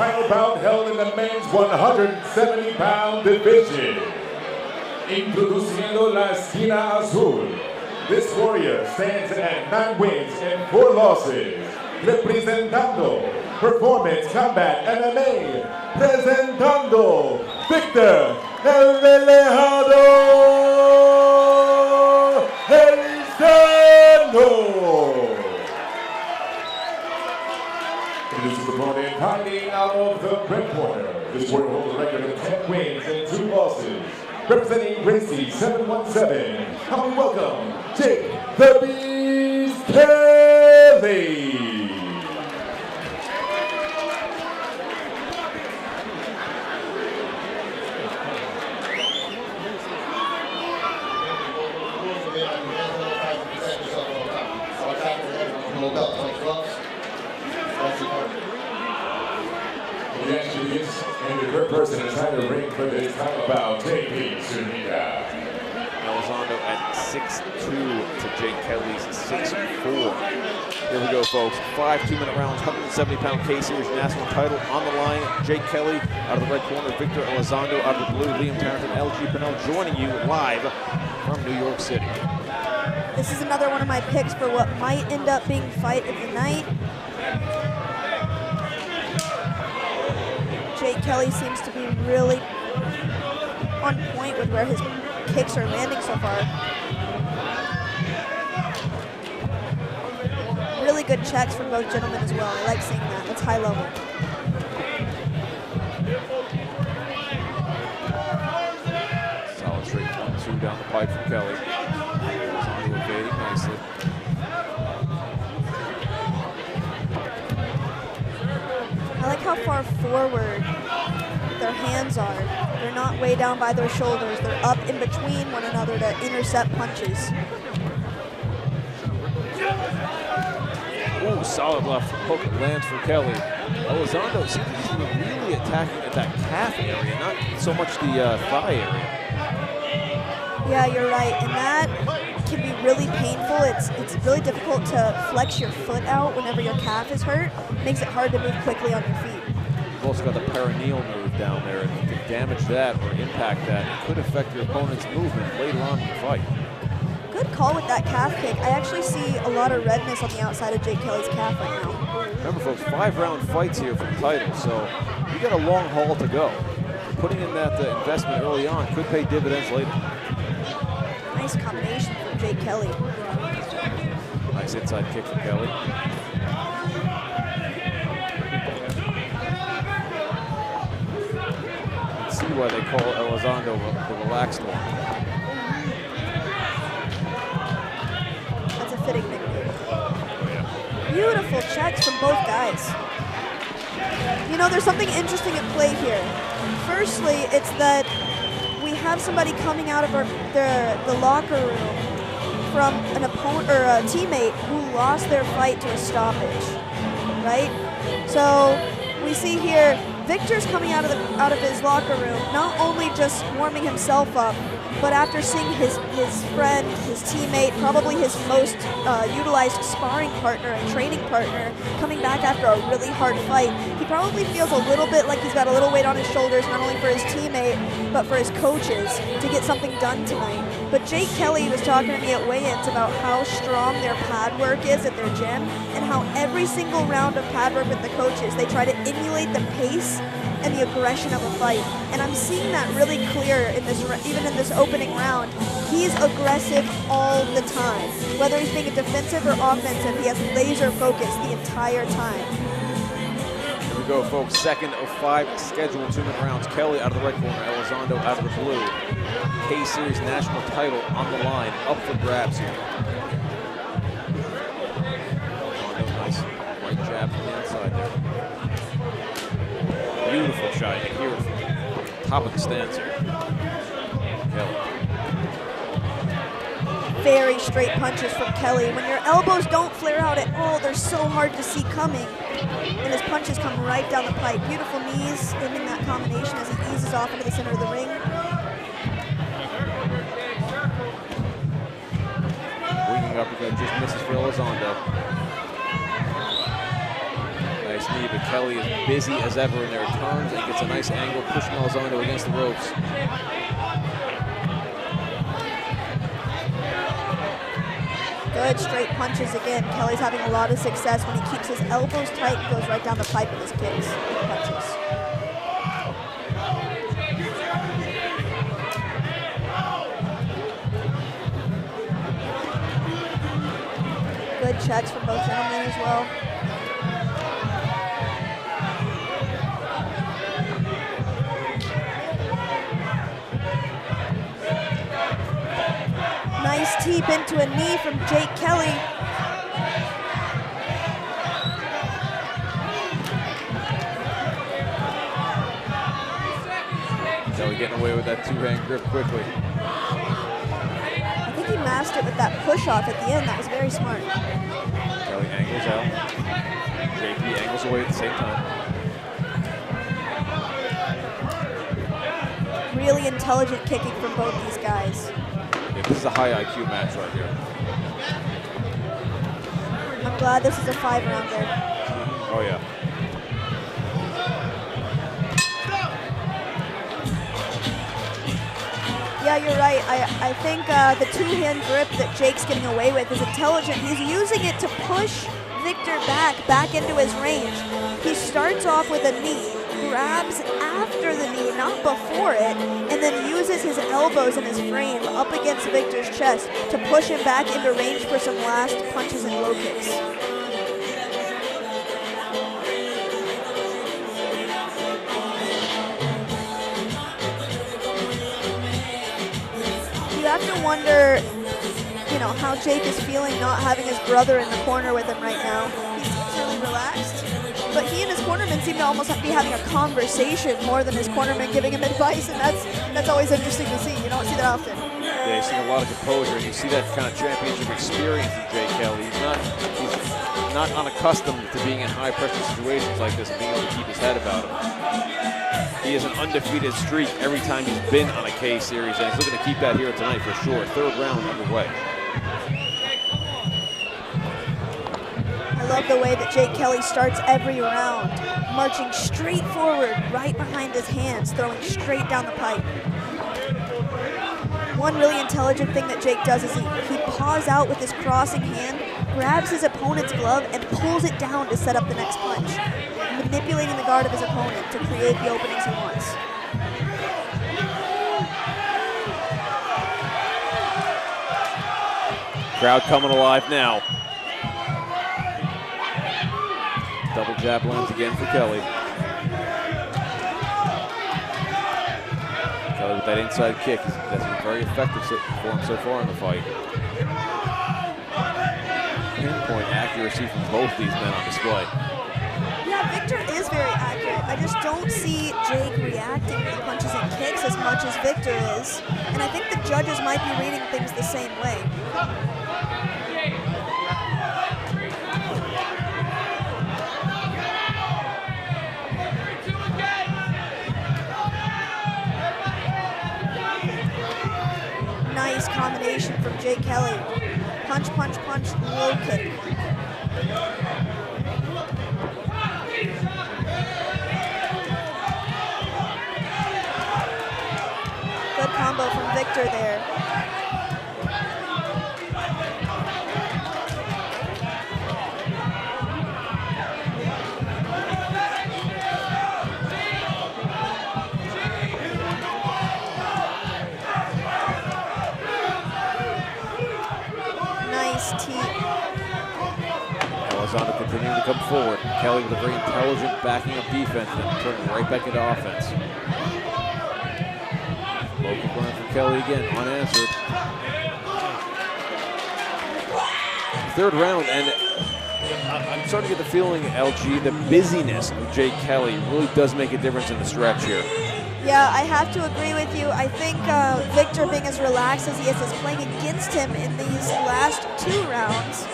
final bout held in the men's 170-pound division. Introduciendo la esquina azul. This warrior stands at 9 wins and 4 losses. Representando Performance Combat MMA. Presentando Victor Elizondo. This opponent hiding out of the red corner. This warrior holds a record of 10 wins and 2 losses. Representing Gracie 717, help me welcome Jake the Beast Kelly. The Angeles and the third person inside the ring for this title bout, JP Sunita. Elizondo at 6'2" to Jake Kelly's 6'4". Here we go, folks. 5 2-minute rounds, 170-pound K-Series national title on the line. Jake Kelly out of the red corner, Victor Elizondo out of the blue. Liam Tarrant and LG Pinnell joining you live from New York City. This is another one of my picks for what might end up being fight of the night. Jake Kelly seems to be really on point with where his kicks are landing so far. Really good checks from both gentlemen as well. I like seeing that. That's high level. Solid straight 1-2 down the pipe from Kelly. Elizondo evading nicely. I like how far forward their hands are. They're not way down by their shoulders. They're up in between one another to intercept punches. Ooh, solid left hook lands for Kelly. Elizondo seems to be really attacking at that calf area, not so much the thigh area. Yeah, you're right, and that can be really painful. It's really difficult to flex your foot out whenever your calf is hurt. Makes it hard to move quickly on your feet. You've also got the perineal nerve down there, and if you can damage that or impact that, it could affect your opponent's movement later on in the fight. Good call with that calf kick. I actually see a lot of redness on the outside of Jake Kelly's calf right now. Remember, folks, 5-round fights here for the title, so you got a long haul to go. Putting in that investment early on could pay dividends later. Nice combination from Jake Kelly. Nice inside kick from Kelly. See why they call Elizondo the relaxed one. That's a fitting nickname. Beautiful checks from both guys. You know, there's something interesting at play here. Firstly, it's that we have somebody coming out of the locker room from an opponent or a teammate who lost their fight to a stoppage, right? So we see here Victor's coming out of his locker room, not only just warming himself up, but after seeing his friend, his teammate, probably his most utilized sparring partner and training partner coming back after a really hard fight, he probably feels a little bit like he's got a little weight on his shoulders, not only for his teammate, but for his coaches to get something done tonight. But Jake Kelly was talking to me at weigh-ins about how strong their pad work is at their gym and how every single round of pad work with the coaches, they try to emulate the pace and the aggression of a fight. And I'm seeing that really clear in this, even in this opening round. He's aggressive all the time. Whether he's being defensive or offensive, he has laser focus the entire time. Here we go, folks. Second of 5 scheduled 2-minute rounds. Kelly out of the red corner, Elizondo out of the blue. K-Series national title on the line, up for grabs here. Elizondo, nice right jab from the outside there. Beautiful shot here from top of the stands here. Kelly. Very straight punches from Kelly. When your elbows don't flare out at all, they're so hard to see coming. And his punches come right down the pipe. Beautiful knees, ending that combination as he eases off into the center of the ring. Winging up again, just misses for Elizondo. Nice knee, but Kelly is busy as ever in their turns and gets a nice angle, pushing Elizondo against the ropes. Good straight punches again. Kelly's having a lot of success when he keeps his elbows tight and goes right down the pipe with his kicks and punches. Good checks from both gentlemen as well. Nice teep into a knee from Jake Kelly. Kelly getting away with that two-hand grip quickly. I think he mastered it with that push-off at the end. That was very smart. Kelly angles out. JP angles away at the same time. Really intelligent kicking from both these guys. Yeah, this is a high IQ match right here. I'm glad this is a 5-rounder. Oh, yeah. Yeah, you're right. I think the two-hand grip that Jake's getting away with is intelligent. He's using it to push Victor back into his range. He starts off with a knee, grabs after the knee, not before it, and then uses his elbows and his frame up against Victor's chest to push him back into range for some last punches and low kicks. You have to wonder, you know, how Jake is feeling not having his brother in the corner with him right now. He seems really relaxed, but he and his cornerman seem to almost be having a conversation more than his cornerman giving him advice, and that's always interesting to see. You don't see that often. Yeah, you see a lot of composure, and you see that kind of championship experience in Jake Kelly. He's not unaccustomed to being in high-pressure situations like this and being able to keep his head about him. He has an undefeated streak every time he's been on a K series, and he's looking to keep that here tonight for sure. Third round underway. I love the way that Jake Kelly starts every round, marching straight forward, right behind his hands, throwing straight down the pipe. One really intelligent thing that Jake does is he paws out with his crossing hand, grabs his opponent's glove, and pulls it down to set up the next punch, manipulating the guard of his opponent to create the openings he wants. Crowd coming alive now. Double jab lands again for Kelly. Kelly with that inside kick. That's been very effective for him so far in the fight. Pinpoint accuracy from both these men on display. Yeah, Victor is very accurate. I just don't see Jake reacting to the punches and kicks as much as Victor is. And I think the judges might be reading things the same way. Nice combination from Jake Kelly. Punch, punch, punch, low kick. Good combo from Victor there. Nice teep. Elizondo continuing to come forward. Kelly with a very intelligent backing up defense and turning right back into offense. Low kick run from Kelly again, unanswered. Third round, and I'm starting to get the feeling, LG, the busyness of Jake Kelly really does make a difference in the stretch here. Yeah, I have to agree with you. I think Victor, being as relaxed as he is playing against him in these last 2 rounds.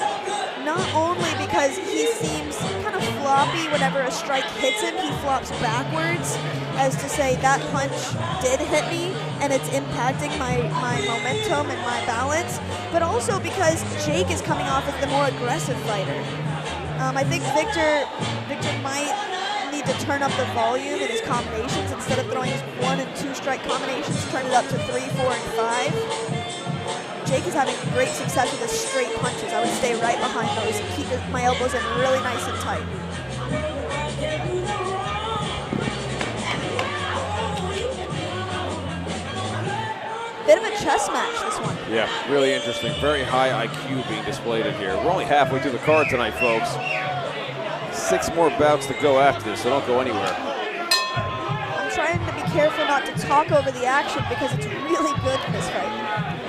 Not only because he seems kind of floppy whenever a strike hits him, he flops backwards as to say that punch did hit me and it's impacting my momentum and my balance, but also because Jake is coming off as the more aggressive fighter. I think Victor might need to turn up the volume in his combinations. Instead of throwing his 1 and 2 strike combinations, turn it up to 3, 4, and 5. Jake is having great success with his straight punches. I would stay right behind those and keep my elbows in really nice and tight. Bit of a chess match, this one. Yeah, really interesting. Very high IQ being displayed in here. We're only halfway through the card tonight, folks. 6 more bouts to go after this, so don't go anywhere. I'm trying to be careful not to talk over the action because it's really good in this fight.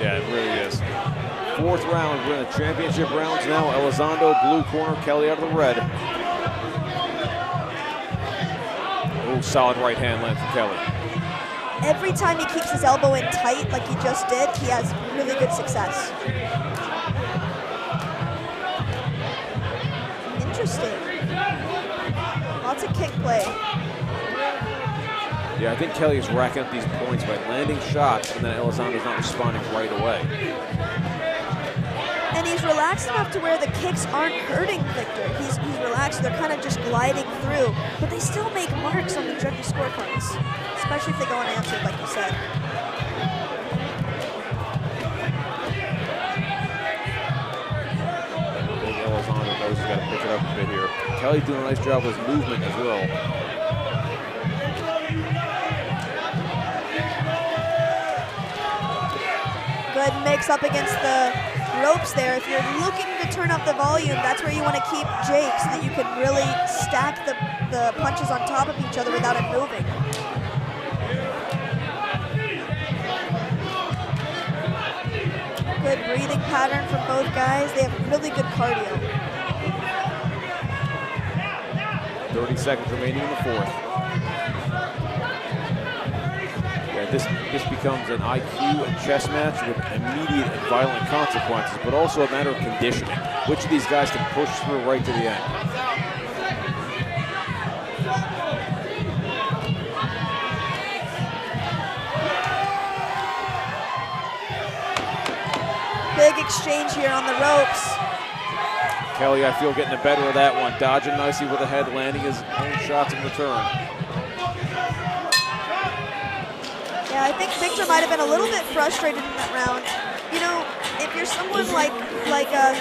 Yeah, it really is. 4th round, we're in the championship rounds now. Elizondo, blue corner, Kelly out of the red. Oh, solid right hand land from Kelly. Every time he keeps his elbow in tight like he just did, he has really good success. Interesting. Lots of kick play. Yeah, I think Kelly is racking up these points by landing shots, and then Elizondo's not responding right away. And he's relaxed enough to where the kicks aren't hurting Victor. He's relaxed, they're kind of just gliding through, but they still make marks on the judges' scorecards, especially if they go unanswered, like you said. Big Elizondo knows he's got to pick it up a bit here. Kelly's doing a nice job with his movement as well. Good mix up against the ropes there. If you're looking to turn up the volume, that's where you want to keep Jake so that you can really stack the punches on top of each other without it moving. Good breathing pattern from both guys. They have really good cardio. 30 seconds remaining in the 4th. Yeah, this becomes an IQ and chess match with immediate and violent consequences, but also a matter of conditioning. Which of these guys can push through right to the end? Big exchange here on the ropes. Kelly, I feel, getting the better of that one. Dodging nicely with the head, landing his own shots in return. Yeah, I think Victor might have been a little bit frustrated in that round. You know, if you're someone like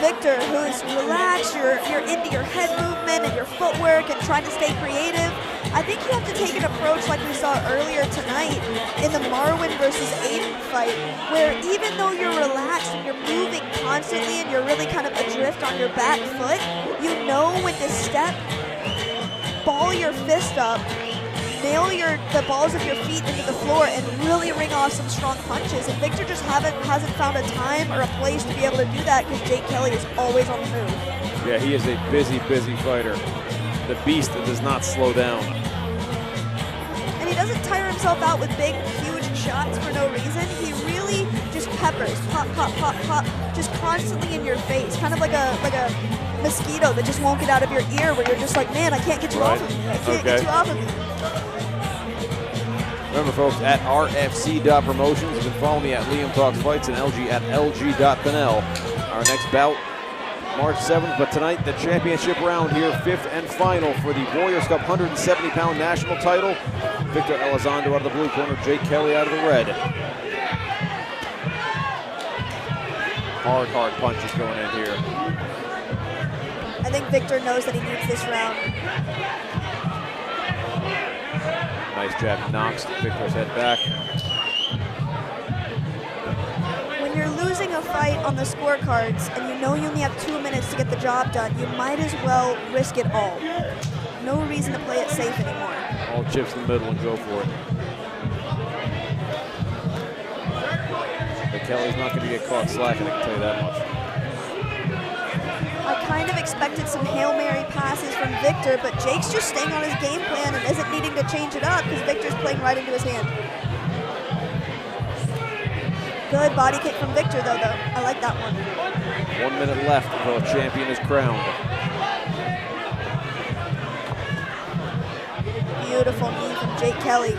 Victor, who's relaxed, you're into your head movement and your footwork and trying to stay creative, I think you have to take an approach like we saw earlier tonight in the Marwin versus Aiden fight, where even though you're relaxed and you're moving constantly and you're really kind of adrift on your back foot, you know when to step, ball your fist up, nail the balls of your feet into the floor and really ring off some strong punches. And Victor just hasn't found a time or a place to be able to do that because Jake Kelly is always on the move. Yeah, he is a busy, busy fighter. The beast that does not slow down. And he doesn't tire himself out with big, huge shots for no reason. He really just peppers, pop, pop, pop, pop, just constantly in your face, kind of like a mosquito that just won't get out of your ear, where you're just like, man, I can't get you off of me. I can't get you off of me. Remember, folks, at rfc.promotions. You can follow me at Liam Talks Fights and LG at lg.pinel. Our next bout, March 7th, but tonight the championship round here, 5th and final for the Warriors Cup 170-pound national title. Victor Elizondo out of the blue corner, Jake Kelly out of the red. Hard punches going in here. I think Victor knows that he needs this round. Nice jab, knocks Victor's head back. When you're losing a fight on the scorecards and you know you only have 2 minutes to get the job done, you might as well risk it all. No reason to play it safe anymore. All chips in the middle and go for it. But Kelly's not going to get caught slacking, I can tell you that much. I kind of expected some Hail Mary passes from Victor, but Jake's just staying on his game plan and isn't needing to change it up because Victor's playing right into his hand. Good body kick from Victor, though. I like that one. 1 minute left until a champion is crowned. Beautiful knee from Jake Kelly.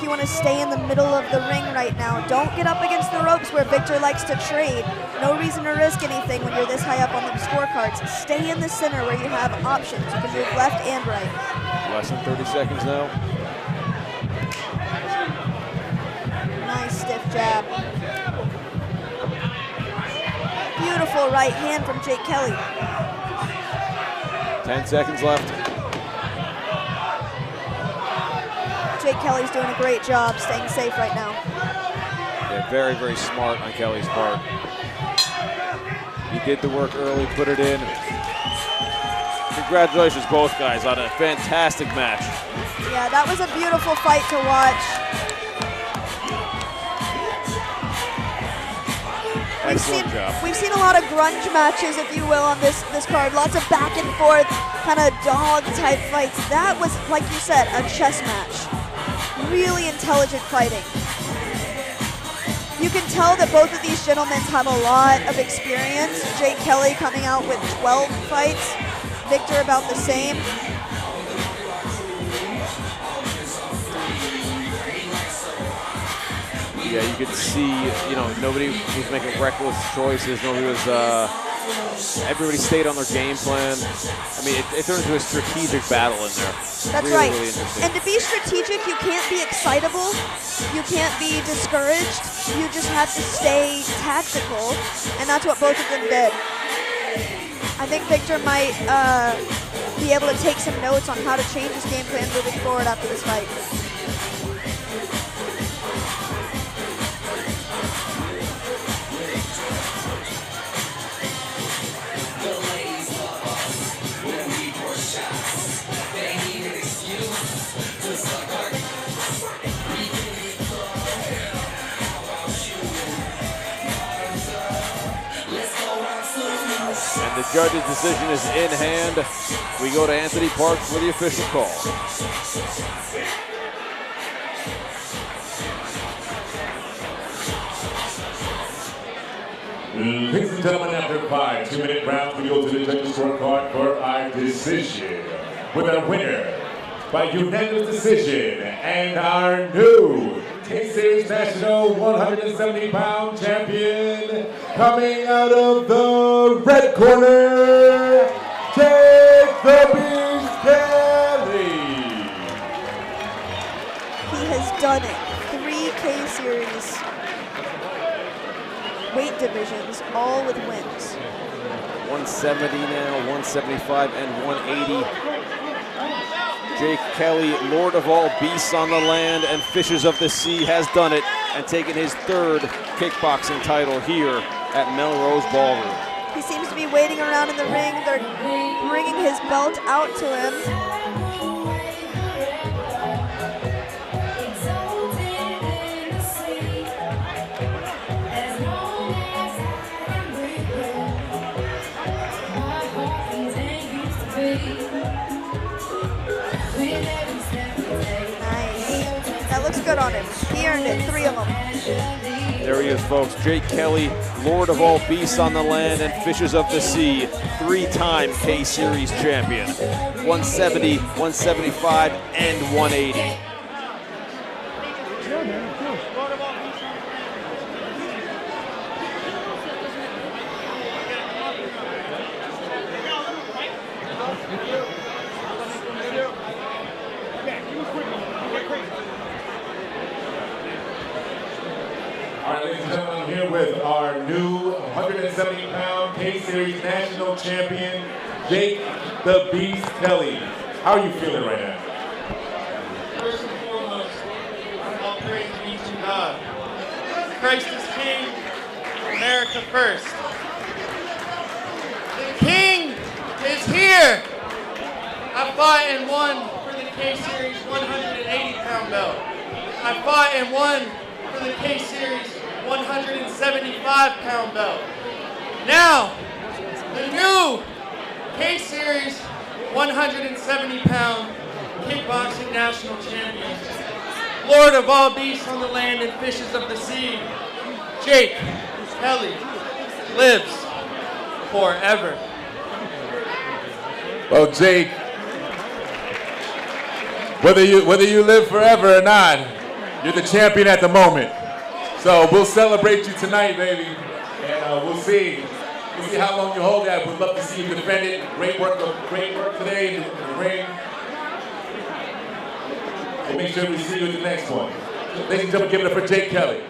you want to stay in the middle of the ring right now. Don't get up against the ropes where Victor likes to trade. No reason to risk anything when you're this high up on the scorecards. Stay in the center where you have options. You can move left and right. Less than 30 seconds now. Nice stiff jab. Beautiful right hand from Jake Kelly. 10 seconds left. Jake Kelly's doing a great job staying safe right now. Yeah, very, very smart on Kelly's part. He did the work early, put it in. Congratulations, both guys, on a fantastic match. Yeah, that was a beautiful fight to watch. We've seen a lot of grunge matches, if you will, on this card. Lots of back and forth, kind of dog type fights. That was, like you said, a chess match. Really intelligent fighting. You can tell that both of these gentlemen have a lot of experience. Jake Kelly coming out with 12 fights. Victor about the same. Yeah, you could see, nobody was making reckless choices. Nobody was, everybody stayed on their game plan. I mean, it turned into a strategic battle in there. That's really, right. Really interesting. And to be strategic, you can't be excitable. You can't be discouraged. You just have to stay tactical. And that's what both of them did. I think Victor might be able to take some notes on how to change his game plan moving forward after this fight. And the judge's decision is in hand. We go to Anthony Parks for the official call. Ladies and gentlemen, after 5 2-minute rounds, we go to the judges' scorecard for our decision. With our winner by unanimous decision and our new K-Series National 170-pound champion, coming out of the red corner, Jake the Beast Kelly. He has done it. 3 K-Series weight divisions, all with wins. 170 now, 175 and 180. Jake Kelly, Lord of all beasts on the land and fishes of the sea, has done it and taken his 3rd kickboxing title here at Melrose Ballroom. He seems to be waiting around in the ring. They're bringing his belt out to him. Looks good on him. He earned it, 3 of them. There he is, folks. Jake Kelly, Lord of all beasts on the land and fishes of the sea, 3-time K-Series champion. 170, 175, and 180. All right, ladies and gentlemen, I'm here with our new 170-pound K-Series national champion, Jake the Beast Kelly. How are you feeling right now? First and foremost, all praise be to God. Christ is King, America first. The King is here. I fought and won for the K-Series 180-pound belt. I fought and won for the K-Series 175-pound belt. Now, the new K-Series 170-pound kickboxing national champion, Lord of all beasts on the land and fishes of the sea, Jake Kelly lives forever. Well, Jake, whether you live forever or not, You're the champion at the moment. So we'll celebrate you tonight, baby. And we'll see. We'll see how long you hold that. We'd love to see you defend it. Great work today in the ring. We'll make sure we see you at the next one. Ladies and gentlemen, give it up for Jake Kelly.